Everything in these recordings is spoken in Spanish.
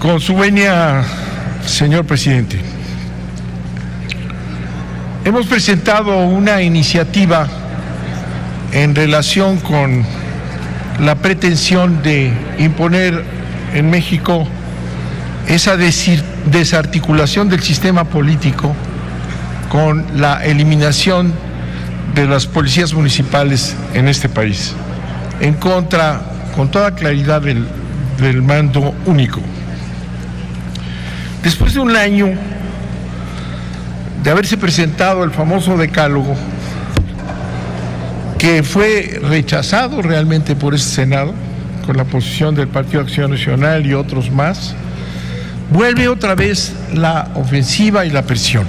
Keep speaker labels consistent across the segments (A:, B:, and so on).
A: Con su venia, señor presidente, hemos presentado una iniciativa en relación con la pretensión de imponer en México esa desarticulación del sistema político con la eliminación de las policías municipales en este país, en contra, con toda claridad, del mando único. Después de un año de haberse presentado el famoso decálogo, que fue rechazado realmente por este Senado, con la posición del Partido Acción Nacional y otros más, vuelve otra vez la ofensiva y la presión.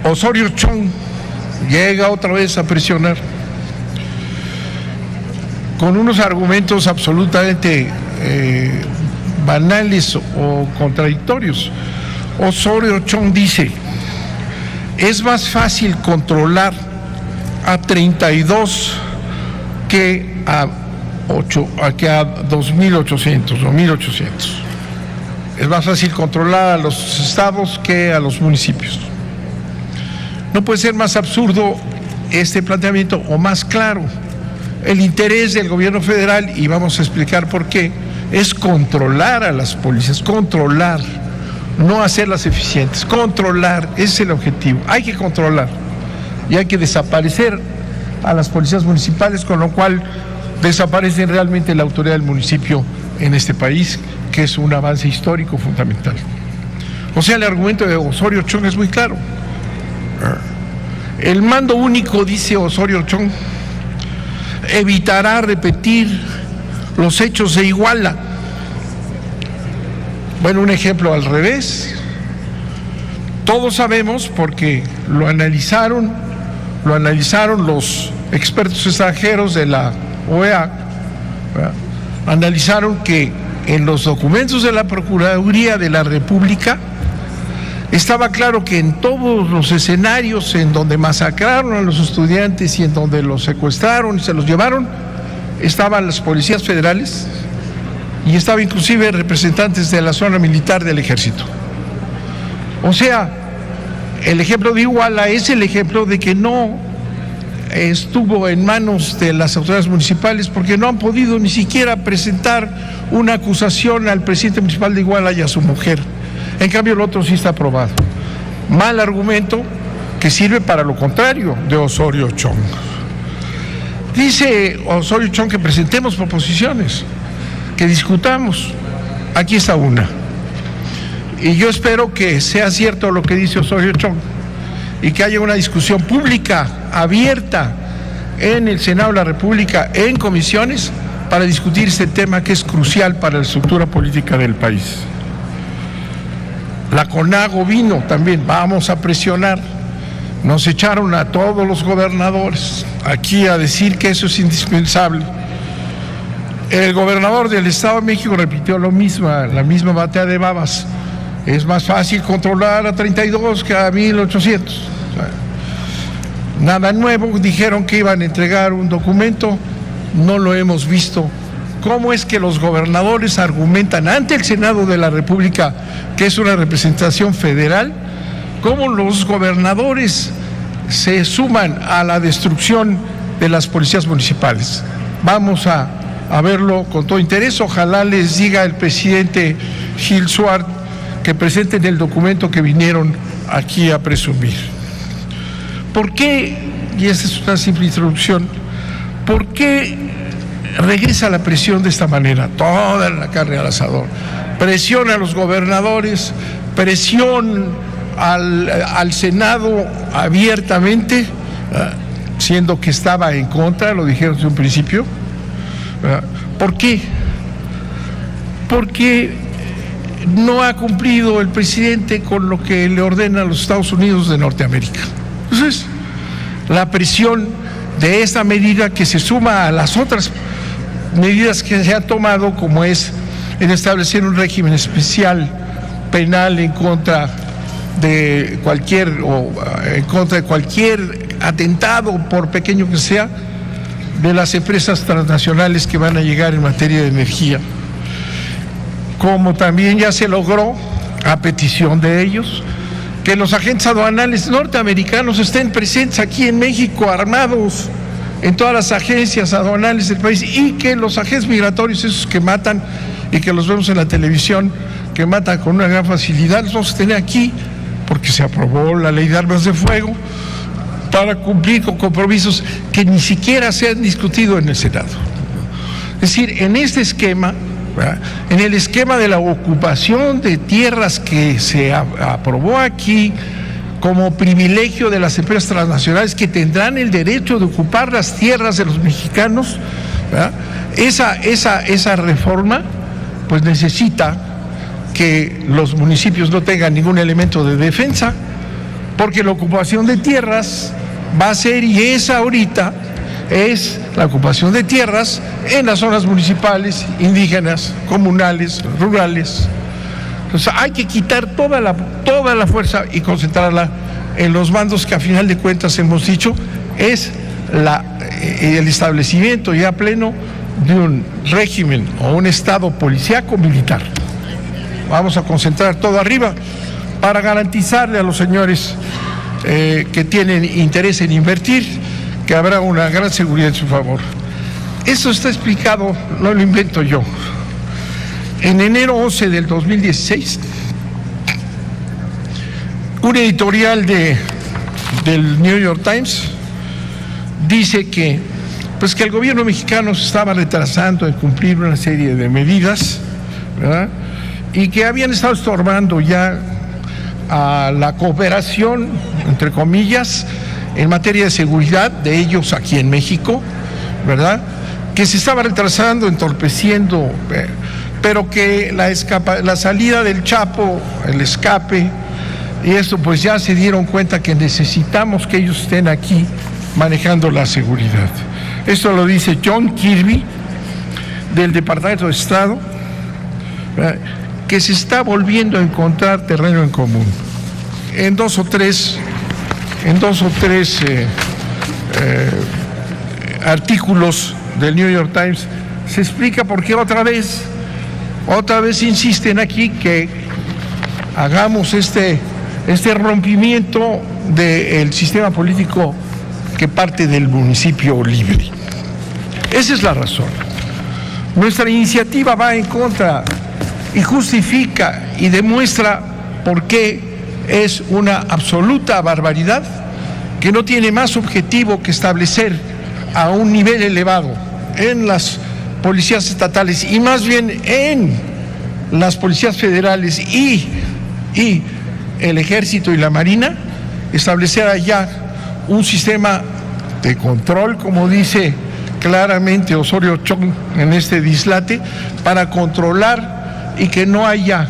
A: Osorio Chong llega otra vez a presionar con unos argumentos absolutamente banales o contradictorios. Osorio Chong dice: es más fácil controlar a 32 que a 2.800 o 1.800. Es más fácil controlar a los estados que a los municipios. No puede ser más absurdo este planteamiento o más claro. El interés del gobierno federal, y vamos a explicar por qué, es controlar a las policías, controlar, no hacerlas eficientes, controlar, ese es el objetivo. Hay que controlar y hay que desaparecer a las policías municipales, con lo cual desaparece realmente la autoridad del municipio en este país, que es un avance histórico fundamental. O sea, el argumento de Osorio Chong es muy claro. El mando único, dice Osorio Chong, evitará repetir los hechos de Iguala. Bueno, un ejemplo al revés. Todos sabemos, porque lo analizaron los expertos extranjeros de la OEA, ¿verdad? Analizaron que en los documentos de la Procuraduría de la República estaba claro que en todos los escenarios en donde masacraron a los estudiantes y en donde los secuestraron y se los llevaron, estaban las policías federales y estaba inclusive representantes de la zona militar del ejército. O sea, el ejemplo de Iguala es el ejemplo de que no estuvo en manos de las autoridades municipales, porque no han podido ni siquiera presentar una acusación al presidente municipal de Iguala y a su mujer. En cambio, el otro sí está aprobado. Mal argumento que sirve para lo contrario de Osorio Chong. Dice Osorio Chong que presentemos proposiciones, que discutamos. Aquí está una. Y yo espero que sea cierto lo que dice Osorio Chong y que haya una discusión pública, abierta, en el Senado de la República, en comisiones, para discutir este tema que es crucial para la estructura política del país. La CONAGO vino también, vamos a presionar. Nos echaron a todos los gobernadores aquí a decir que eso es indispensable. El gobernador del Estado de México repitió la misma batea de babas. Es más fácil controlar a 32 que a 1.800. O sea, nada nuevo, dijeron que iban a entregar un documento, no lo hemos visto. ¿Cómo es que los gobernadores argumentan ante el Senado de la República, que es una representación federal? ¿Cómo los gobernadores se suman a la destrucción de las policías municipales? Vamos a verlo con todo interés. Ojalá les diga el presidente Gil Suárez que presenten el documento que vinieron aquí a presumir. ¿Por qué? Y esta es una simple introducción. ¿Por qué regresa la presión de esta manera? Toda la carne al asador. Presión a los gobernadores, presión al Senado abiertamente, siendo que estaba en contra, lo dijeron desde un principio. ¿Por qué? Porque no ha cumplido el presidente con lo que le ordena a los Estados Unidos de Norteamérica. Entonces, la presión de esta medida, que se suma a las otras medidas que se han tomado, como es en establecer un régimen especial penal en contra de cualquier atentado, por pequeño que sea, de las empresas transnacionales que van a llegar en materia de energía. como también ya se logró, a petición de ellos, que los agentes aduanales norteamericanos estén presentes aquí en México, armados en todas las agencias aduanales del país, y que los agentes migratorios, esos que matan y que los vemos en la televisión, que matan con una gran facilidad, los vamos a tener aquí, porque se aprobó la ley de armas de fuego para cumplir con compromisos que ni siquiera se han discutido en el Senado. Es decir, en este esquema, ¿verdad?, en el esquema de la ocupación de tierras que se aprobó aquí como privilegio de las empresas transnacionales que tendrán el derecho de ocupar las tierras de los mexicanos, ¿verdad?, esa reforma pues necesita que los municipios no tengan ningún elemento de defensa, porque la ocupación de tierras va a ser, y es ahorita, es la ocupación de tierras en las zonas municipales, indígenas, comunales, rurales. Entonces hay que quitar toda la fuerza y concentrarla en los bandos que a final de cuentas hemos dicho es el establecimiento ya pleno de un régimen o un estado policíaco militar. Vamos a concentrar todo arriba para garantizarle a los señores que tienen interés en invertir que habrá una gran seguridad en su favor. Eso está explicado, no lo invento yo. En enero 11 del 2016, un editorial del New York Times dice que el gobierno mexicano se estaba retrasando en cumplir una serie de medidas, ¿verdad?, y que habían estado estorbando ya a la cooperación, entre comillas, en materia de seguridad de ellos aquí en México, ¿verdad?, que se estaba retrasando, entorpeciendo, pero que la salida del Chapo, el escape, y esto pues ya se dieron cuenta que necesitamos que ellos estén aquí manejando la seguridad. Esto lo dice John Kirby del Departamento de Estado, ¿verdad?, que se está volviendo a encontrar terreno en común. En dos o tres artículos del New York Times se explica por qué otra vez insisten aquí que hagamos este rompimiento del sistema político que parte del municipio libre. Esa es la razón. Nuestra iniciativa va en contra y justifica y demuestra por qué es una absoluta barbaridad que no tiene más objetivo que establecer a un nivel elevado en las policías estatales y más bien en las policías federales y el ejército y la marina, establecer allá un sistema de control, como dice claramente Osorio Chong en este dislate, para controlar y que no haya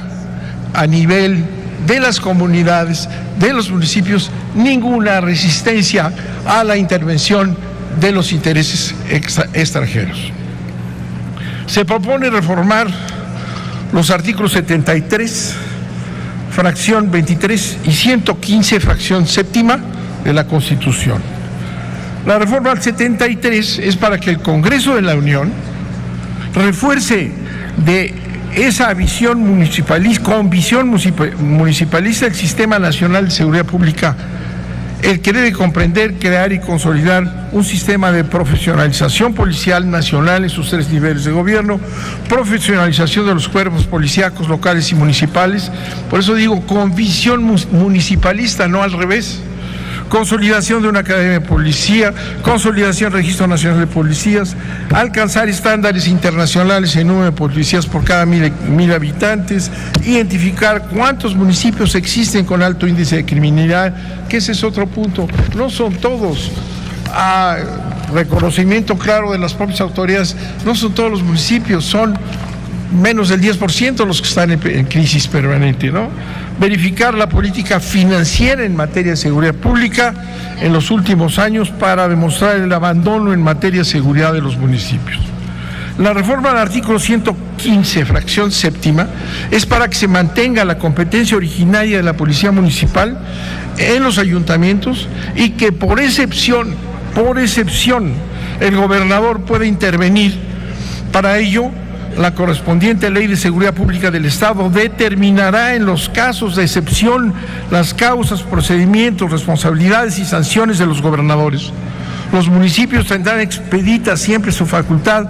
A: a nivel de las comunidades, de los municipios, ninguna resistencia a la intervención de los intereses extranjeros. Se propone reformar los artículos 73, fracción 23 y 115, fracción séptima de la Constitución. La reforma al 73 es para que el Congreso de la Unión refuerce de esa visión municipalista, del Sistema Nacional de Seguridad Pública, el que debe comprender, crear y consolidar un sistema de profesionalización policial nacional en sus tres niveles de gobierno, profesionalización de los cuerpos policíacos locales y municipales, por eso digo con visión municipalista, no al revés. Consolidación de una academia de policía, consolidación del Registro Nacional de Policías, alcanzar estándares internacionales en número de policías por cada mil habitantes, identificar cuántos municipios existen con alto índice de criminalidad, que ese es otro punto, no son todos. Reconocimiento claro de las propias autoridades, no son todos los municipios, son menos del 10% los que están en crisis permanente, ¿no? Verificar la política financiera en materia de seguridad pública en los últimos años para demostrar el abandono en materia de seguridad de los municipios. La reforma del artículo 115, fracción séptima, es para que se mantenga la competencia originaria de la Policía Municipal en los ayuntamientos y que por excepción, el gobernador pueda intervenir para ello la correspondiente Ley de Seguridad Pública del Estado determinará en los casos de excepción las causas, procedimientos, responsabilidades y sanciones de los gobernadores. Los municipios tendrán expedita siempre su facultad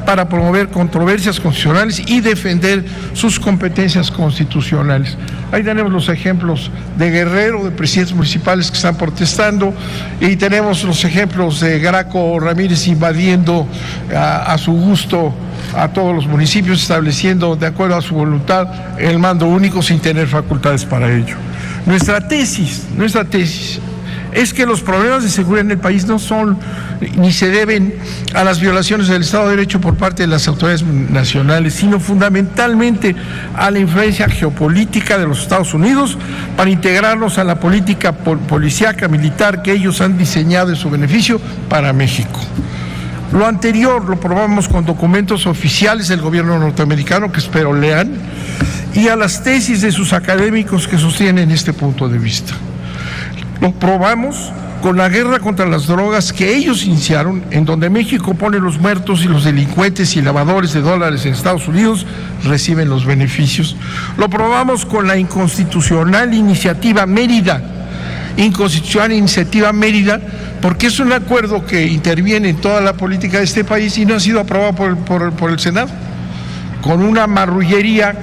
A: para promover controversias constitucionales y defender sus competencias constitucionales. Ahí tenemos los ejemplos de Guerrero, de presidentes municipales que están protestando, y tenemos los ejemplos de Graco Ramírez invadiendo a su gusto a todos los municipios, estableciendo de acuerdo a su voluntad el mando único sin tener facultades para ello. Nuestra tesis es que los problemas de seguridad en el país no son ni se deben a las violaciones del Estado de Derecho por parte de las autoridades nacionales, sino fundamentalmente a la influencia geopolítica de los Estados Unidos para integrarnos a la política policíaca militar que ellos han diseñado en su beneficio para México. Lo anterior lo probamos con documentos oficiales del gobierno norteamericano, que espero lean, y a las tesis de sus académicos que sostienen este punto de vista. Lo probamos con la guerra contra las drogas que ellos iniciaron, en donde México pone los muertos y los delincuentes y lavadores de dólares en Estados Unidos reciben los beneficios. Lo probamos con la inconstitucional iniciativa Mérida, porque es un acuerdo que interviene en toda la política de este país y no ha sido aprobado por el Senado, con una marrullería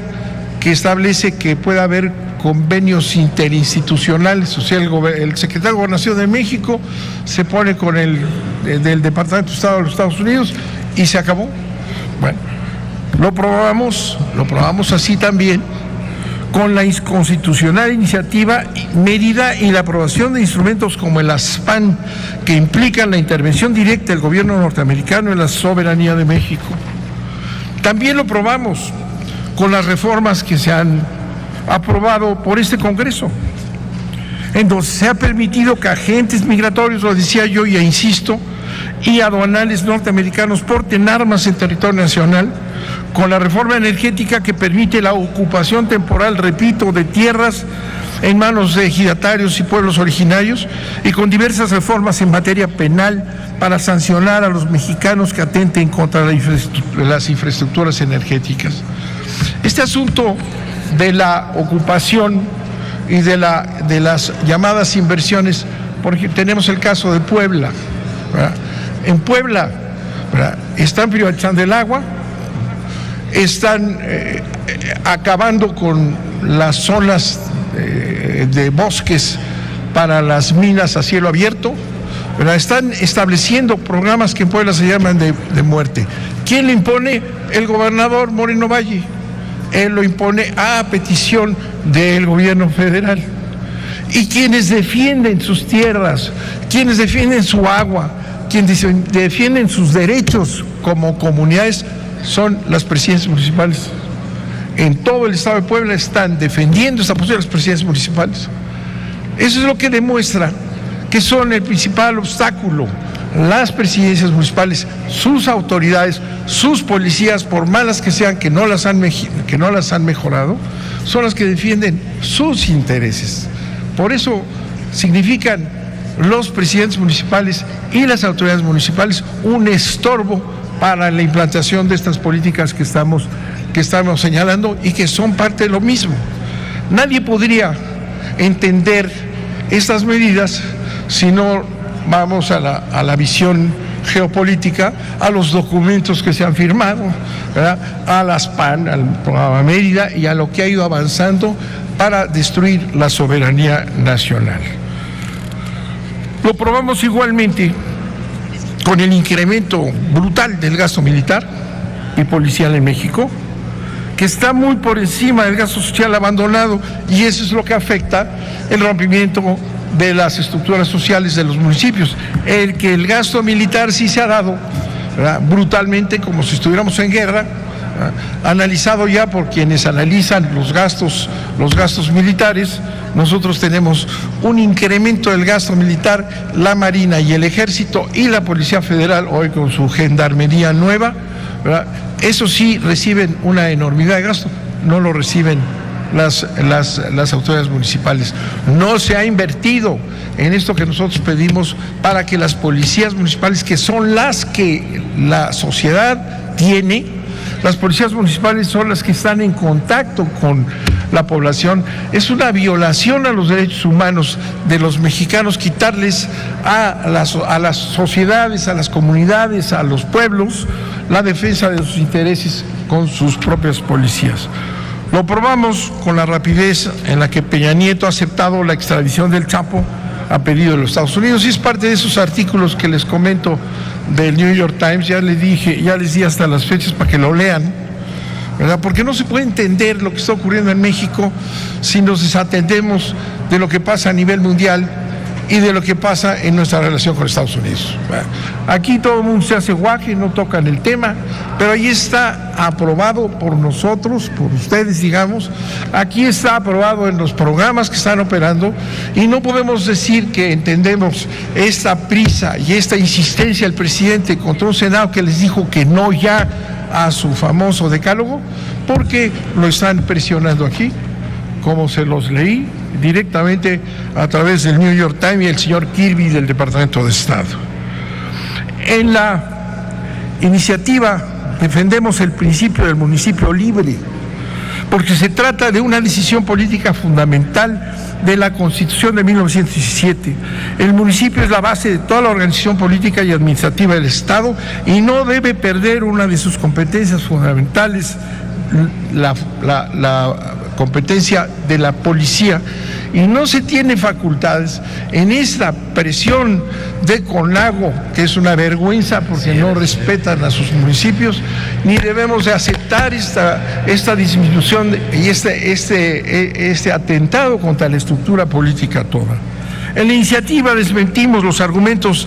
A: que establece que puede haber convenios interinstitucionales. O sea, el secretario de Gobernación de México se pone con el del Departamento de Estado de los Estados Unidos y se acabó. Bueno, lo probamos así también con la inconstitucional iniciativa Mérida y la aprobación de instrumentos como el ASPAN, que implican la intervención directa del gobierno norteamericano en la soberanía de México. También lo probamos con las reformas que se han aprobado por este Congreso, en donde se ha permitido que agentes migratorios, lo decía yo y insisto, y aduanales norteamericanos porten armas en territorio nacional, con la reforma energética que permite la ocupación temporal, repito, de tierras en manos de ejidatarios y pueblos originarios, y con diversas reformas en materia penal para sancionar a los mexicanos que atenten contra las infraestructuras energéticas. Este asunto de la ocupación y de las llamadas inversiones, porque tenemos el caso de Puebla, ¿verdad? En Puebla, ¿verdad?, están privatizando el agua, están acabando con las zonas de bosques para las minas a cielo abierto, ¿verdad? Están estableciendo programas que en Puebla se llaman de muerte. ¿Quién le impone? El gobernador Moreno Valle. Él lo impone a petición del gobierno federal. Y quienes defienden sus tierras, quienes defienden su agua, quienes defienden sus derechos como comunidades, son las presidencias municipales. En todo el estado de Puebla están defendiendo esta posición de las presidencias municipales. Eso es lo que demuestra que son el principal obstáculo. Las presidencias municipales, sus autoridades, sus policías, por malas que sean, que no las han mejorado, son las que defienden sus intereses. Por eso significan los presidentes municipales y las autoridades municipales un estorbo para la implantación de estas políticas que estamos señalando y que son parte de lo mismo. Nadie podría entender estas medidas si no vamos a la visión geopolítica, a los documentos que se han firmado, ¿verdad?, a las PAN, al programa Mérida y a lo que ha ido avanzando para destruir la soberanía nacional. Lo probamos igualmente con el incremento brutal del gasto militar y policial en México, que está muy por encima del gasto social abandonado, y eso es lo que afecta el rompimiento de las estructuras sociales de los municipios. El gasto militar sí se ha dado, ¿verdad?, brutalmente, como si estuviéramos en guerra, ¿verdad?, analizado ya por quienes analizan los gastos militares. Nosotros tenemos un incremento del gasto militar, la Marina y el Ejército y la Policía Federal, hoy con su gendarmería nueva, ¿verdad?, eso sí reciben una enormidad de gasto, no lo reciben las autoridades municipales. No se ha invertido en esto que nosotros pedimos para que las policías municipales, que son las que la sociedad tiene, Las policías municipales son las que están en contacto con la población. Es una violación a los derechos humanos de los mexicanos quitarles a las sociedades, a las comunidades, a los pueblos, la defensa de sus intereses con sus propias policías. Lo probamos con la rapidez en la que Peña Nieto ha aceptado la extradición del Chapo a pedido de los Estados Unidos, y es parte de esos artículos que les comento del New York Times. Ya les di hasta las fechas para que lo lean, ¿verdad? Porque no se puede entender lo que está ocurriendo en México si nos desatendemos de lo que pasa a nivel mundial y de lo que pasa en nuestra relación con Estados Unidos. Aquí todo el mundo se hace guaje, no tocan el tema, pero ahí está aprobado por nosotros, por ustedes, digamos. Aquí está aprobado en los programas que están operando, y no podemos decir que entendemos esta prisa y esta insistencia del presidente contra un Senado que les dijo que no ya a su famoso decálogo, porque lo están presionando aquí, como se los leí directamente a través del New York Times y el señor Kirby del Departamento de Estado. En la iniciativa defendemos el principio del municipio libre, porque se trata de una decisión política fundamental de la Constitución de 1917. El municipio es la base de toda la organización política y administrativa del Estado y no debe perder una de sus competencias fundamentales, la competencia de la policía, y no se tiene facultades en esta presión de CONAGO, que es una vergüenza porque no respetan a sus municipios, ni debemos de aceptar esta disminución y este atentado contra la estructura política toda. En la iniciativa desmentimos los argumentos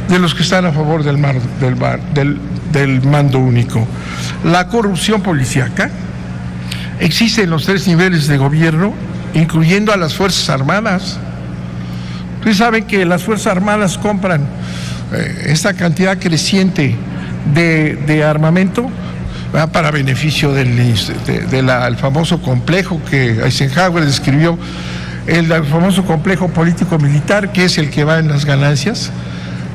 A: de los que están a favor del mando único. La corrupción policíaca existe en los 3 niveles de gobierno, incluyendo a las Fuerzas Armadas. Ustedes saben que las Fuerzas Armadas compran esta cantidad creciente de armamento, ¿verdad?, para beneficio del famoso complejo que Eisenhower describió, el famoso complejo político-militar, que es el que va en las ganancias.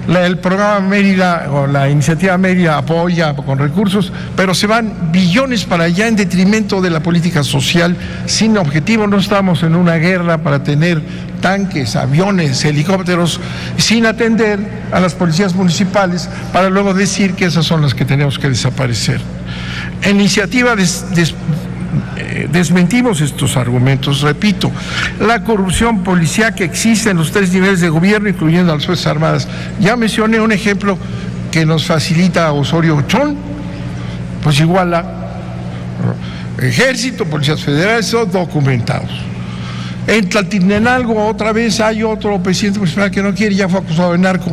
A: El programa Mérida o la iniciativa Mérida apoya con recursos, pero se van billones para allá en detrimento de la política social sin objetivo. No estamos en una guerra para tener tanques, aviones, helicópteros, sin atender a las policías municipales para luego decir que esas son las que tenemos que desaparecer. En iniciativa desmentimos estos argumentos. Repito, la corrupción policial que existe en los 3 niveles de gobierno, incluyendo a las Fuerzas Armadas. Ya mencioné un ejemplo que nos facilita Osorio Chón, pues Iguala, Ejército, policías federales, son documentados. En Tlaltenango otra vez hay otro presidente municipal que no quiere, ya fue acusado de narco.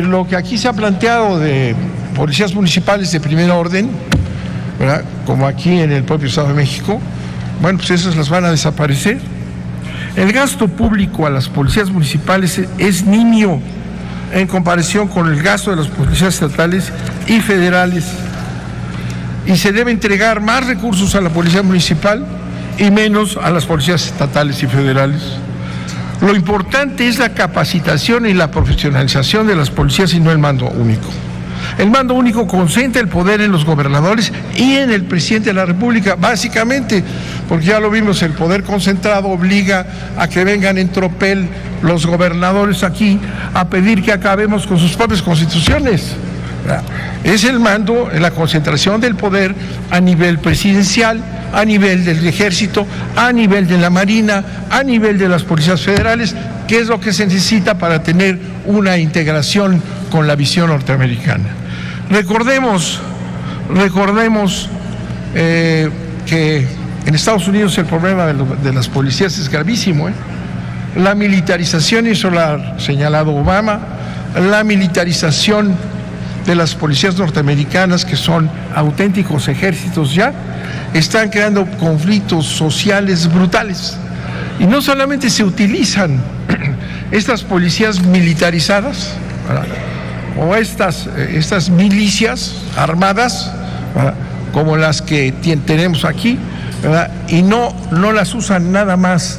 A: Lo que aquí se ha planteado de policías municipales de primer orden, ¿verdad?, como aquí en el propio Estado de México, bueno, pues esas las van a desaparecer. El gasto público a las policías municipales es nimio en comparación con el gasto de las policías estatales y federales, y se debe entregar más recursos a la policía municipal y menos a las policías estatales y federales. Lo importante es la capacitación y la profesionalización de las policías y no el mando único. El mando único concentra el poder en los gobernadores y en el presidente de la República, básicamente, porque ya lo vimos, el poder concentrado obliga a que vengan en tropel los gobernadores aquí a pedir que acabemos con sus propias constituciones. Es el mando, la concentración del poder a nivel presidencial, a nivel del Ejército, a nivel de la Marina, a nivel de las policías federales, que es lo que se necesita para tener una integración con la visión norteamericana. Recordemos que en Estados Unidos el problema de las policías es gravísimo, La militarización, y eso lo ha señalado Obama, la militarización de las policías norteamericanas, que son auténticos ejércitos ya, están creando conflictos sociales brutales. Y no solamente se utilizan estas policías militarizadas, ¿verdad?, o estas milicias armadas, ¿verdad?, como las que tenemos aquí, ¿verdad?, y no las usan nada más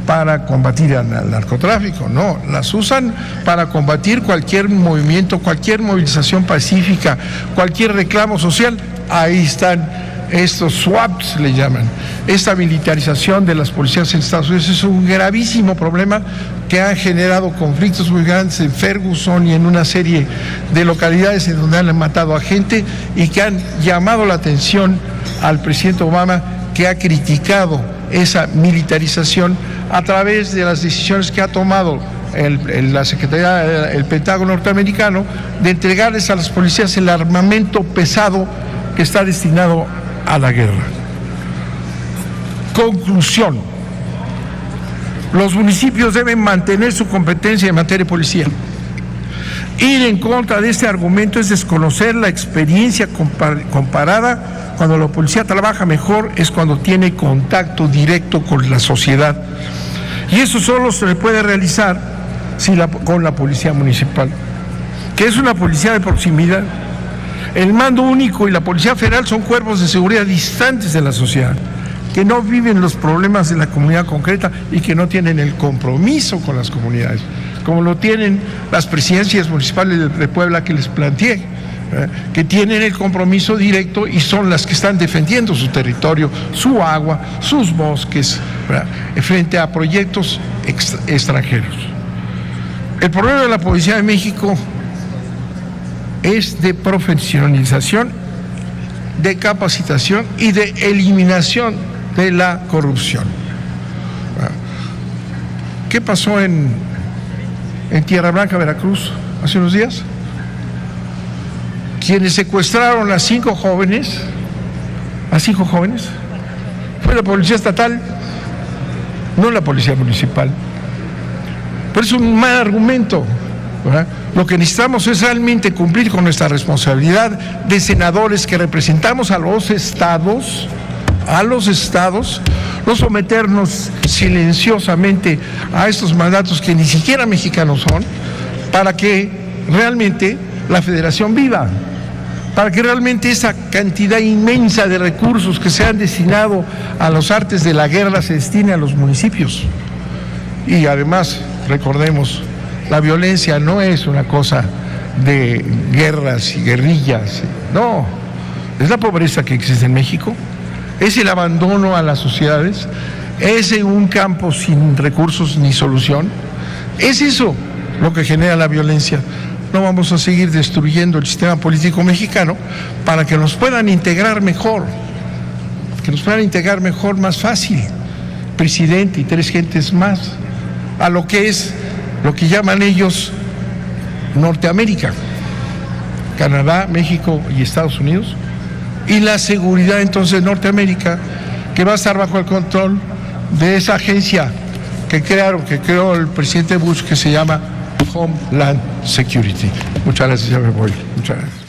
A: para combatir al narcotráfico, no, las usan para combatir cualquier movimiento, cualquier movilización pacífica, cualquier reclamo social. Ahí están estos swaps, le llaman. Esta militarización de las policías en Estados Unidos es un gravísimo problema que ha generado conflictos muy grandes en Ferguson y en una serie de localidades en donde han matado a gente y que han llamado la atención al presidente Obama, que ha criticado esa militarización a través de las decisiones que ha tomado la Secretaría, el Pentágono norteamericano, de entregarles a las policías el armamento pesado que está destinado a la guerra. Conclusión: los municipios deben mantener su competencia en materia de policía. Ir en contra de este argumento es desconocer la experiencia comparada. Cuando la policía trabaja mejor es cuando tiene contacto directo con la sociedad. Y eso solo se le puede realizar con la policía municipal, que es una policía de proximidad. El mando único y la Policía Federal son cuerpos de seguridad distantes de la sociedad, que no viven los problemas de la comunidad concreta y que no tienen el compromiso con las comunidades, como lo tienen las presidencias municipales de Puebla que les planteé, que tienen el compromiso directo y son las que están defendiendo su territorio, su agua, sus bosques, frente a proyectos extranjeros. El problema de la Policía de México es de profesionalización, de capacitación y de eliminación de la corrupción. ¿Qué pasó en Tierra Blanca, Veracruz, hace unos días? Quienes secuestraron a 5 jóvenes, fue la policía estatal, no la policía municipal. Pero es un mal argumento, ¿verdad? Lo que necesitamos es realmente cumplir con nuestra responsabilidad de senadores que representamos a los estados, no someternos silenciosamente a estos mandatos que ni siquiera mexicanos son, para que realmente la federación viva, para que realmente esa cantidad inmensa de recursos que se han destinado a los artes de la guerra se destine a los municipios. Y además, recordemos, la violencia no es una cosa de guerras y guerrillas, no, es la pobreza que existe en México, es el abandono a las sociedades, es un campo sin recursos ni solución, es eso lo que genera la violencia. No vamos a seguir destruyendo el sistema político mexicano para que nos puedan integrar mejor, más fácil, presidente y 3 gentes más, a lo que es lo que llaman ellos Norteamérica, Canadá, México y Estados Unidos, y la seguridad entonces de Norteamérica, que va a estar bajo el control de esa agencia que creó el presidente Bush, que se llama Homeland Security. Muchas gracias, ya me voy. Muchas gracias.